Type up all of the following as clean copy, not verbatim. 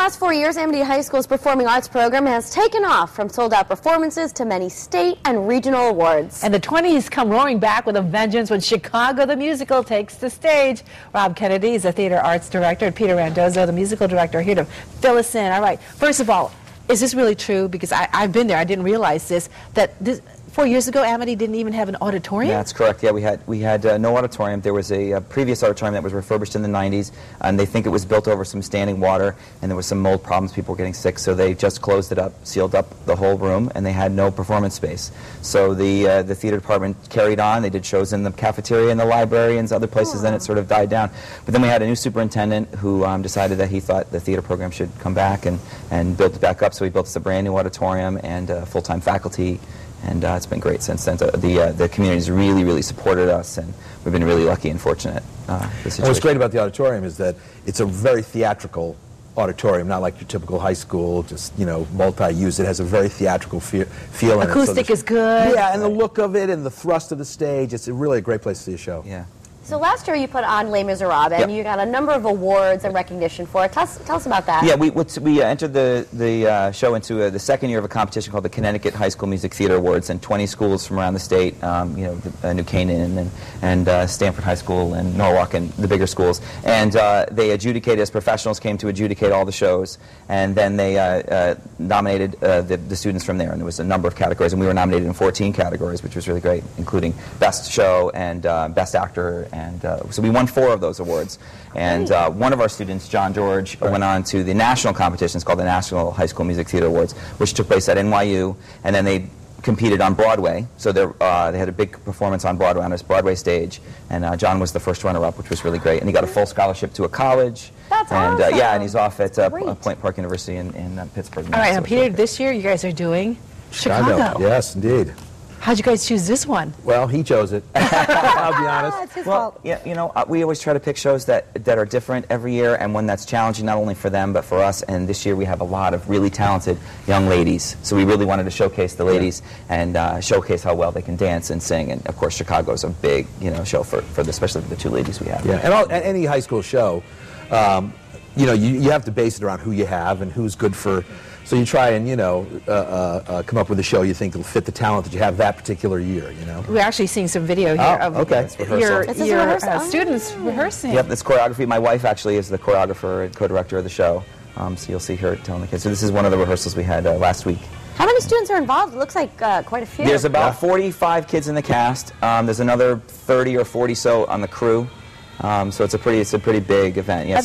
last 4 years, Amity High School's Performing Arts program has taken off, from sold-out performances to many state and regional awards. And the 20s come roaring back with a vengeance when Chicago the Musical takes the stage. Rob Kennedy is the theater arts director, and Peter Randozzo, the musical director, are here to fill us in. All right, first of all, is this really true? Because I've been there, I didn't realize this, that 4 years ago, Amity didn't even have an auditorium? That's correct. Yeah, we had no auditorium. There was a previous auditorium that was refurbished in the 90s, and they think it was built over some standing water, and there was some mold problems. People were getting sick, so they just closed it up, sealed up the whole room, and they had no performance space. So the theater department carried on. They did shows in the cafeteria and the library and other places. Then it sort of died down. But then we had a new superintendent who decided that he thought the theater program should come back and build it back up. So he built us a brand new auditorium and full-time faculty. And it's been great since then. The community's really supported us, and we've been really lucky and fortunate. And what's great about the auditorium is that it's a very theatrical auditorium, not like your typical high school, just, multi-use. It has a very theatrical feel. Acoustic is good. Yeah, and the look of it and the thrust of the stage, it's really a great place to see a show. Yeah. So last year you put on Les Miserables, and you got a number of awards and recognition for it. Tell us about that. Yeah, we entered the show into the second year of a competition called the Connecticut High School Music Theater Awards, and 20 schools from around the state, New Canaan and Stanford High School and Norwalk and the bigger schools. And they adjudicated, as professionals came to adjudicate all the shows, and then they nominated the students from there. And there was a number of categories, and we were nominated in 14 categories, which was really great, including Best Show and Best Actor. And so we won 4 of those awards. And one of our students, John George, went on to the national competitions called the National High School Music Theater Awards, which took place at NYU. And then they competed on Broadway. So they had a big performance on Broadway, on this Broadway stage. And John was the first runner-up, which was really great. And he got a full scholarship to a college. That's and, awesome. Yeah, and he's off at Point Park University in Pittsburgh. All right, now Peter, this year you guys are doing Chicago. Yes, indeed. How'd you guys choose this one? Well, he chose it. I'll be honest. It's his fault. Yeah, we always try to pick shows that are different every year, and one that's challenging not only for them but for us. And this year we have a lot of really talented young ladies, so we really wanted to showcase the ladies and showcase how well they can dance and sing. And of course, Chicago's a big show for especially the 2 ladies we have. Yeah, and any high school show, you have to base it around who you have and who's good for. So you try and, come up with a show you think will fit the talent that you have that particular year, We're actually seeing some video here of your students rehearsing. Yep, that's choreography. My wife actually is the choreographer and co-director of the show, so you'll see her telling the kids. So this is one of the rehearsals we had last week. How many students are involved? It looks like quite a few. There's about 45 kids in the cast. There's another 30 or 40 so on the crew. So it's a pretty big event. Yeah,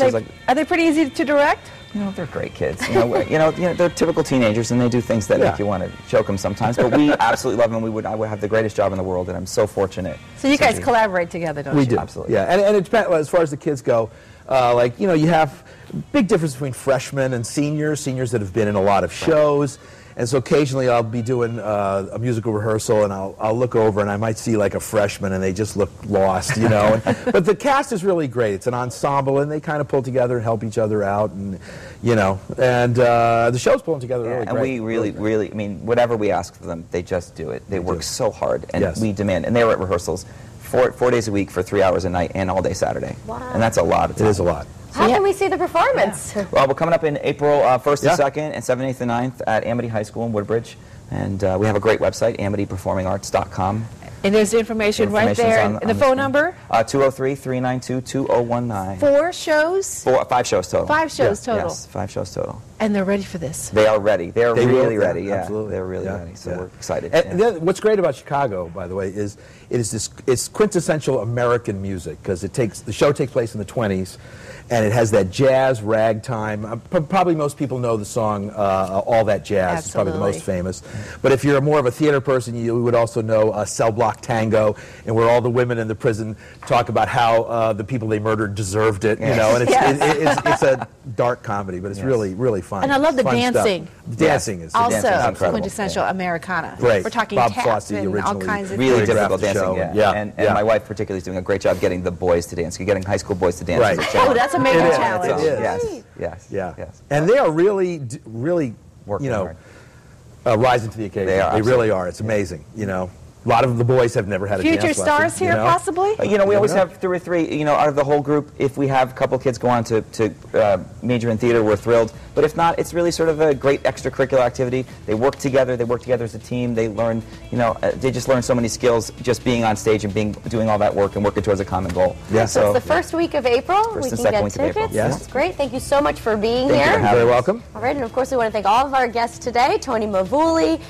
are they pretty easy to direct? They're great kids. They're typical teenagers, and they do things that make you want to choke them sometimes. But we absolutely love them. I would have the greatest job in the world, and I'm so fortunate. So you guys collaborate together, don't you? We do, absolutely. Yeah, and it depends as far as the kids go. You have big difference between freshmen and seniors that have been in a lot of shows. And so occasionally I'll be doing a musical rehearsal, and I'll look over and I might see like a freshman and they just look lost, But the cast is really great. It's an ensemble, and they kind of pull together and help each other out, and the show's pulling together really great. And we really, whatever we ask of them, they just do it. They work so hard, and we demand. And they're at rehearsals 4 days a week for 3 hours a night and all day Saturday. Wow. And that's a lot of time. It is a lot. How can we see the performance? Yeah. Well, we're coming up in April 1st and 2nd and 7th, 8th, and 9th at Amity High School in Woodbridge. And we have a great website, amityperformingarts.com. And there's the information right there. And the phone number? 203-392-2019. 4 shows? 5 shows total. 5 shows total. Yes, 5 shows total. And they're ready for this. They are ready. They're really ready. Yeah, absolutely. They're really ready. So we're excited. And what's great about Chicago, by the way, is it's quintessential American music, because the show takes place in the 20s. And it has that jazz ragtime. Probably most people know the song All That Jazz. It's probably the most famous. But if you're more of a theater person, you would also know Cell Block Tango, and where all the women in the prison talk about how the people they murdered deserved it. And it's a dark comedy, but it's really fun. And I love the dancing. Stuff. The dancing is also quintessential Americana. Great. We're talking Bob taps Fosse, and all kinds of really things. difficult dancing. And my wife particularly is doing a great job getting the boys to dance, getting high school boys to dance. Right. Oh, that's a major challenge. It is. Yes. And they are really working hard. Rising to the occasion. They really are. It's amazing. A lot of the boys have never had a dance lesson. Future stars here, possibly? We always have 2 or 3, out of the whole group. If we have a couple kids go on to major in theater, we're thrilled. But if not, it's really sort of a great extracurricular activity. They work together as a team. They learn, they just learn so many skills just being on stage and doing all that work and working towards a common goal. Yeah. So it's the first week of April. First we and can second get week of April. tickets. Yes. That's great. Thank you so much for being Thank you here. for having Very us. welcome. All right, and of course we want to thank all of our guests today, Tony Mavuli,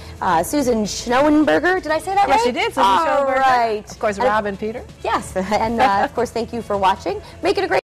Susan Schnauenberger. Did I say that right? Yes, you did, Susan All Schnauenberger. right. Of course, Rob and Peter. Yes, and of course thank you for watching. Make it a great